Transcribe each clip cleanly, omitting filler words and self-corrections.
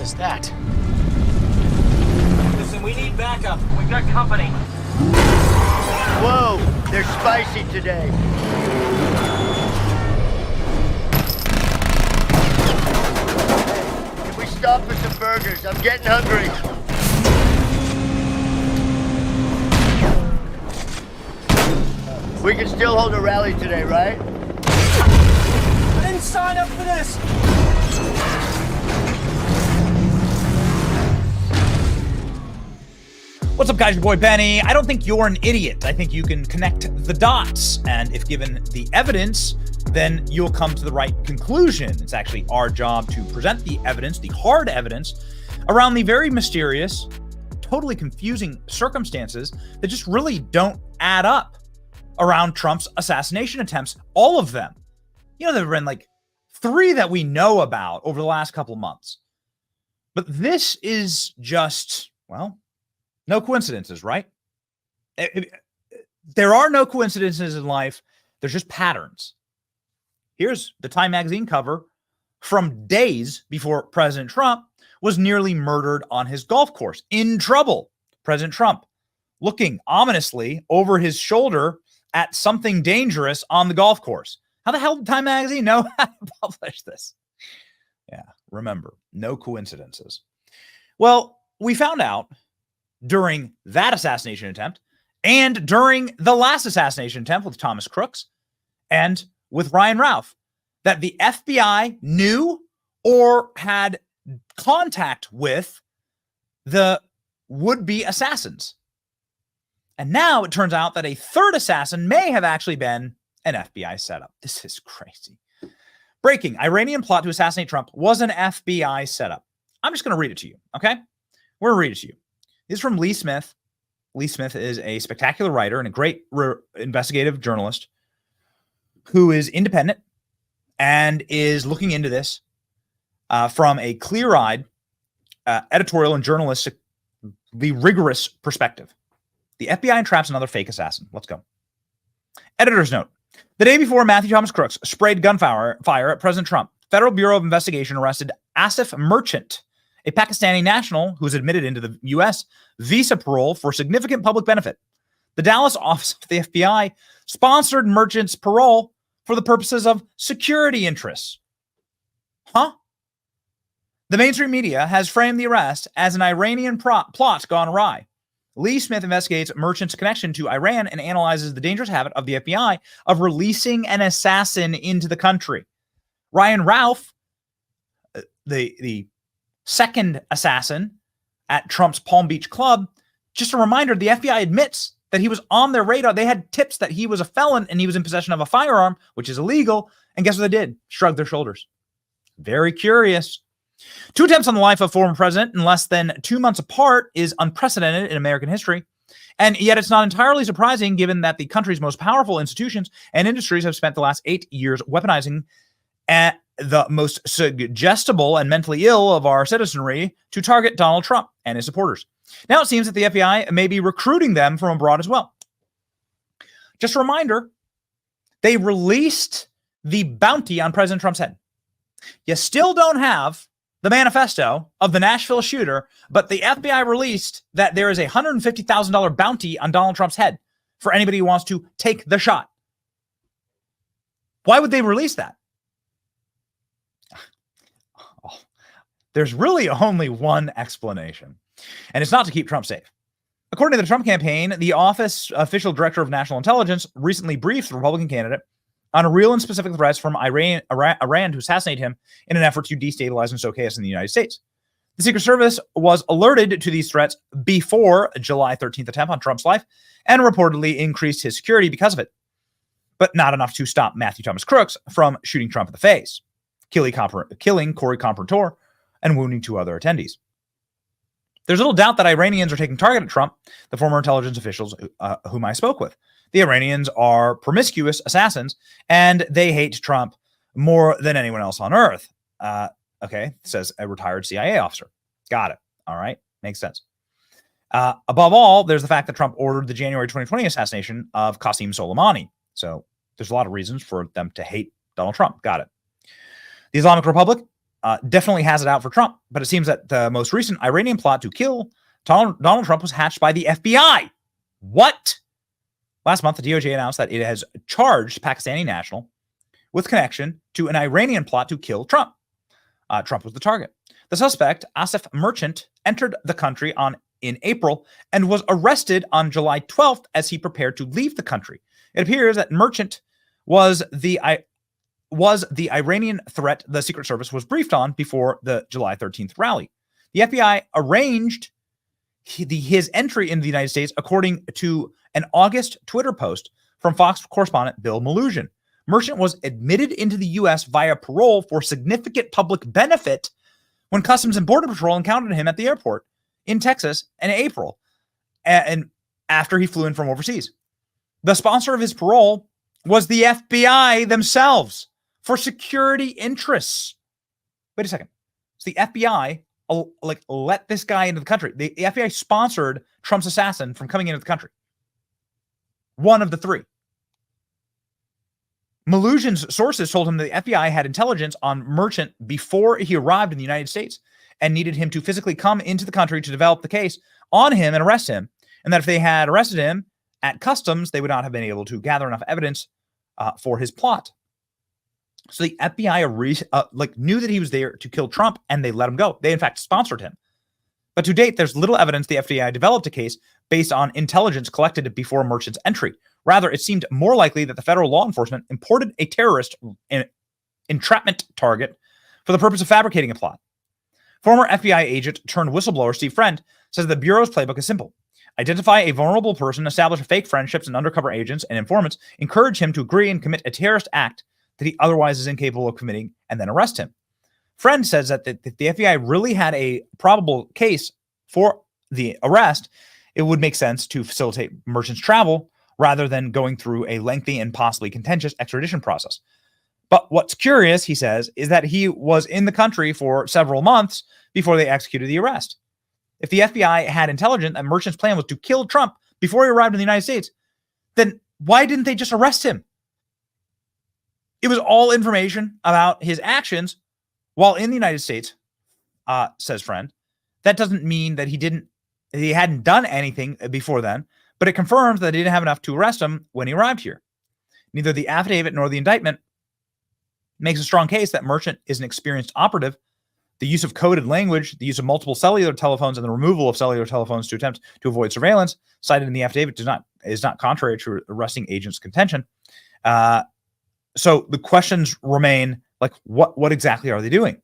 is that? Listen, we need backup. We've got company. Whoa, they're spicy today. Can we stop for some burgers? I'm getting hungry. We can still hold a rally today, right? I didn't sign up for this. What's up, guys? Your boy Benny. I don't think you're an idiot. I think you can connect the dots. And if given the evidence, then you'll come to the right conclusion. It's actually our job to present the evidence, the hard evidence, around the very mysterious, totally confusing circumstances that just really don't add up around Trump's assassination attempts. All of them. You know, there have been like 3 that we know about over the last couple of months. But this is just, well, no coincidences, right? There are no coincidences in life. There's just patterns. Here's the Time magazine cover from days before President Trump was nearly murdered on his golf course. In trouble. President Trump looking ominously over his shoulder at something dangerous on the golf course. How the hell did Time magazine know how to publish this? Yeah, remember, no coincidences. Well, we found out during that assassination attempt and during the last assassination attempt with Thomas Crooks and with Ryan Ralph that the FBI knew or had contact with the would-be assassins. And now it turns out that a third assassin may have actually been an FBI setup. This is crazy. Breaking: Iranian plot to assassinate Trump was an FBI setup. I'm just going to read it to you, okay? We're going to read it to you. This is from Lee Smith. Lee Smith is a spectacular writer and a great investigative journalist who is independent and is looking into this from a clear-eyed editorial and journalistic, the rigorous perspective. The FBI entraps another fake assassin. Let's go. Editor's note. The day before Matthew Thomas Crooks sprayed gunfire at President Trump, Federal Bureau of Investigation arrested Asif Merchant, a Pakistani national who was admitted into the U.S. visa parole for significant public benefit. The Dallas office of the FBI sponsored Merchant's parole for the purposes of security interests. Huh? The mainstream media has framed the arrest as an Iranian plot gone awry. Lee Smith investigates Merchant's connection to Iran and analyzes the dangerous habit of the FBI of releasing an assassin into the country. Ryan Ralph, the second assassin at Trump's Palm Beach club, just a reminder, the FBI admits that he was on their radar. They had tips that he was a felon and he was in possession of a firearm, which is illegal. And guess what they did? Shrugged their shoulders. Very curious. 2 attempts on the life of former president in less than 2 months apart is unprecedented in American history. And yet it's not entirely surprising given that the country's most powerful institutions and industries have spent the last 8 years weaponizing the most suggestible and mentally ill of our citizenry to target Donald Trump and his supporters. Now it seems that the FBI may be recruiting them from abroad as well. Just a reminder, they released the bounty on President Trump's head. You still don't have the manifesto of the Nashville shooter, but the FBI released that there is a $150,000 bounty on Donald Trump's head for anybody who wants to take the shot. Why would they release that? Oh, there's really only one explanation, and it's not to keep Trump safe. According to the Trump campaign, the office official director of national intelligence recently briefed the Republican candidate on real and specific threats from Iran to assassinate him in an effort to destabilize and sow chaos in the United States. The Secret Service was alerted to these threats before July 13th attempt on Trump's life and reportedly increased his security because of it, but not enough to stop Matthew Thomas Crooks from shooting Trump in the face, killing Corey Compertor, and wounding 2 other attendees. There's little doubt that Iranians are taking target at Trump, the former intelligence officials whom I spoke with. The Iranians are promiscuous assassins, and they hate Trump more than anyone else on earth. Okay, says a retired CIA officer. Got it. All right, makes sense. Above all, there's the fact that Trump ordered the January 2020 assassination of Qasem Soleimani. So there's a lot of reasons for them to hate Donald Trump. Got it. The Islamic Republic definitely has it out for Trump. But it seems that the most recent Iranian plot to kill Donald Trump was hatched by the FBI. What? Last month, the DOJ announced that it has charged Pakistani national with connection to an Iranian plot to kill Trump. Trump was the target. The suspect, Asif Merchant, entered the country in April and was arrested on July 12th as he prepared to leave the country. It appears that Merchant was the Iranian threat the Secret Service was briefed on before the July 13th rally. The FBI arranged his entry into the United States according to an August Twitter post from Fox correspondent Bill Maloogian. Merchant was admitted into the U.S. via parole for significant public benefit when Customs and Border Patrol encountered him at the airport in Texas in April, and after he flew in from overseas. The sponsor of his parole was the FBI themselves for security interests. Wait a second. So the FBI let this guy into the country. The FBI sponsored Trump's assassin from coming into the country. One of the three. Maloogian's sources told him that the FBI had intelligence on Merchant before he arrived in the United States and needed him to physically come into the country to develop the case on him and arrest him. And that if they had arrested him at customs, they would not have been able to gather enough evidence for his plot. So the FBI knew that he was there to kill Trump, and they let him go. They, in fact, sponsored him. But to date, there's little evidence the FBI developed a case based on intelligence collected before Merchant's entry. Rather, it seemed more likely that the federal law enforcement imported a terrorist entrapment target for the purpose of fabricating a plot. Former FBI agent turned whistleblower Steve Friend says the Bureau's playbook is simple. Identify a vulnerable person, establish fake friendships and undercover agents and informants, encourage him to agree and commit a terrorist act that he otherwise is incapable of committing, and then arrest him. Friend says that if the FBI really had a probable case for the arrest, it would make sense to facilitate Merchant's travel rather than going through a lengthy and possibly contentious extradition process. But what's curious, he says, is that he was in the country for several months before they executed the arrest. If the FBI had intelligence that Merchant's plan was to kill Trump before he arrived in the United States, then why didn't they just arrest him? It was all information about his actions while in the United States, says Friend. That doesn't mean that he hadn't done anything before then, but it confirms that they didn't have enough to arrest him when he arrived here. Neither the affidavit nor the indictment makes a strong case that Merchant is an experienced operative. The use of coded language, the use of multiple cellular telephones, and the removal of cellular telephones to attempt to avoid surveillance cited in the affidavit is not contrary to arresting agent's contention. So the questions remain, like, what exactly are they doing?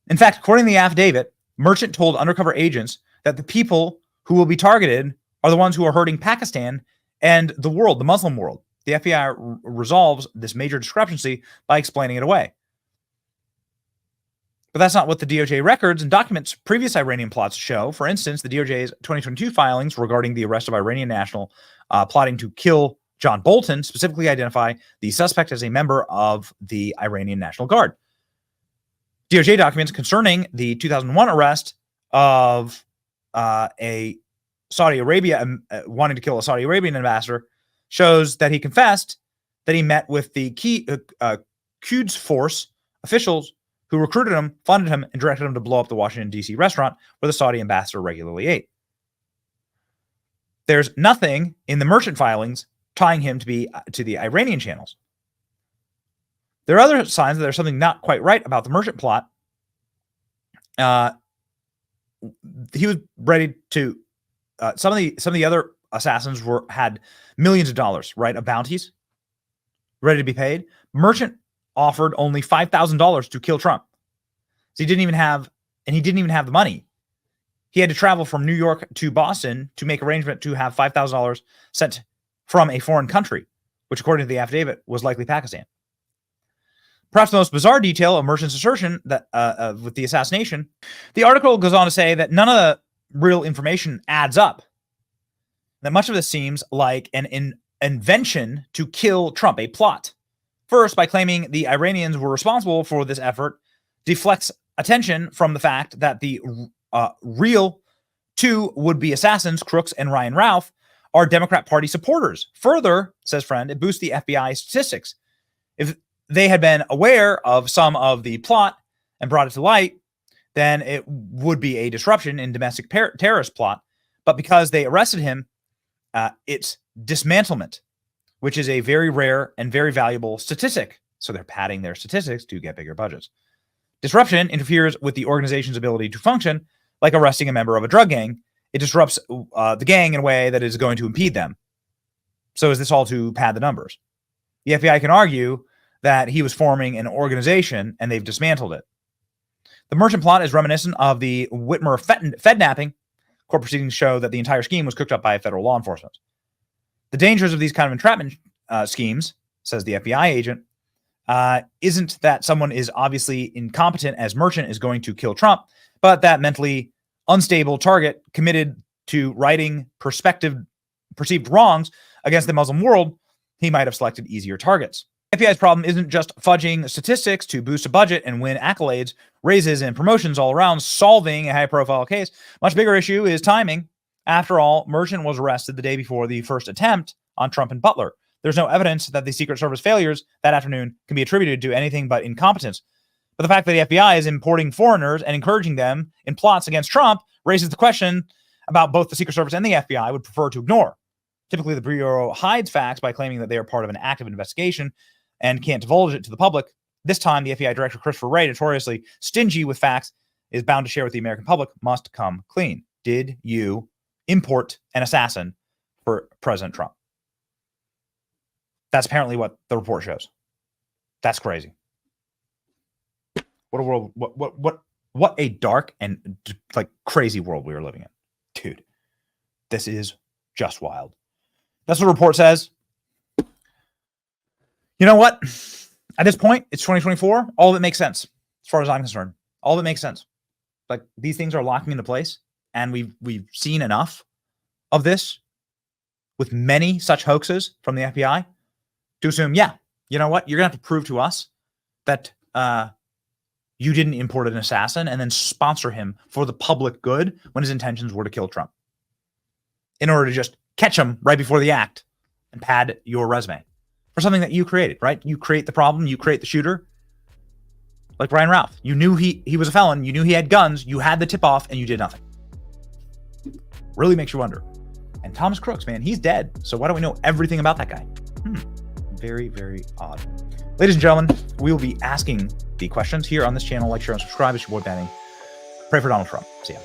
In fact, according to the affidavit, Merchant told undercover agents that the people who will be targeted are the ones who are hurting Pakistan and the world, the Muslim world. The FBI resolves this major discrepancy by explaining it away. But that's not what the DOJ records and documents previous Iranian plots show. For instance, the DOJ's 2022 filings regarding the arrest of Iranian national plotting to kill John Bolton specifically identify the suspect as a member of the Iranian National Guard. DOJ documents concerning the 2001 arrest of a Saudi Arabia wanting to kill a Saudi Arabian ambassador shows that he confessed that he met with the Quds Force officials who recruited him, funded him, and directed him to blow up the Washington, D.C. restaurant where the Saudi ambassador regularly ate. There's nothing in the Merchant filings tying him to the Iranian channels. There are other signs that there's something not quite right about the Merchant plot. He was ready to some of the other assassins had millions of dollars, right, of bounties ready to be paid. Merchant offered only $5,000 to kill Trump. So he didn't even have the money. He had to travel from New York to Boston to make arrangement to have $5,000 sent from a foreign country, which according to the affidavit was likely Pakistan. Perhaps the most bizarre detail of Merchant's assertion that with the assassination, the article goes on to say that none of the real information adds up. That much of this seems like an invention to kill Trump, a plot. First, by claiming the Iranians were responsible for this effort, deflects attention from the fact that the real two would-be assassins, Crooks and Ryan Ralph, are Democrat Party supporters. Further, says Friend, it boosts the FBI statistics. If they had been aware of some of the plot and brought it to light, then it would be a disruption in domestic terrorist plot. But because they arrested him, it's dismantlement, which is a very rare and very valuable statistic. So they're padding their statistics to get bigger budgets. Disruption interferes with the organization's ability to function, like arresting a member of a drug gang. It disrupts the gang in a way that is going to impede them. So is this all to pad the numbers? The FBI can argue that he was forming an organization and they've dismantled it. The merchant plot is reminiscent of the Whitmer Fednapping. Court proceedings show that the entire scheme was cooked up by federal law enforcement. The dangers of these kind of entrapment schemes, says the FBI agent, isn't that someone is obviously incompetent as merchant is going to kill Trump, but that mentally unstable target committed to righting perceived wrongs against the Muslim world, he might have selected easier targets. FBI's problem isn't just fudging statistics to boost a budget and win accolades, raises, and promotions all around, solving a high-profile case. Much bigger issue is timing. After all, Merchant was arrested the day before the first attempt on Trump and Butler. There's no evidence that the Secret Service failures that afternoon can be attributed to anything but incompetence. But the fact that the FBI is importing foreigners and encouraging them in plots against Trump raises the question about both the Secret Service and the FBI would prefer to ignore. Typically, the Bureau hides facts by claiming that they are part of an active investigation and can't divulge it to the public. This time, the FBI Director Christopher Wray, notoriously stingy with facts, is bound to share with the American public, must come clean. Did you import an assassin for President Trump? That's apparently what the report shows. That's crazy. What a world! What a dark and like crazy world we are living in, dude. This is just wild. That's what the report says. You know what? At this point, it's 2024. All of it makes sense, as far as I'm concerned. All of it makes sense. Like these things are locking into place, and we've seen enough of this with many such hoaxes from the FBI to assume, yeah, you know what? You're gonna have to prove to us that you didn't import an assassin and then sponsor him for the public good when his intentions were to kill Trump, in order to just catch him right before the act and pad your resume for something that you created, right? You create the problem, you create the shooter. Like Brian Ralph, you knew he was a felon, you knew he had guns, you had the tip off, and you did nothing. Really makes you wonder. And Thomas Crooks, man, he's dead. So why don't we know everything about that guy? Very, very odd. Ladies and gentlemen, we will be asking the questions here on this channel. Like, share, and subscribe. It's your boy Benny. Pray for Donald Trump. See ya.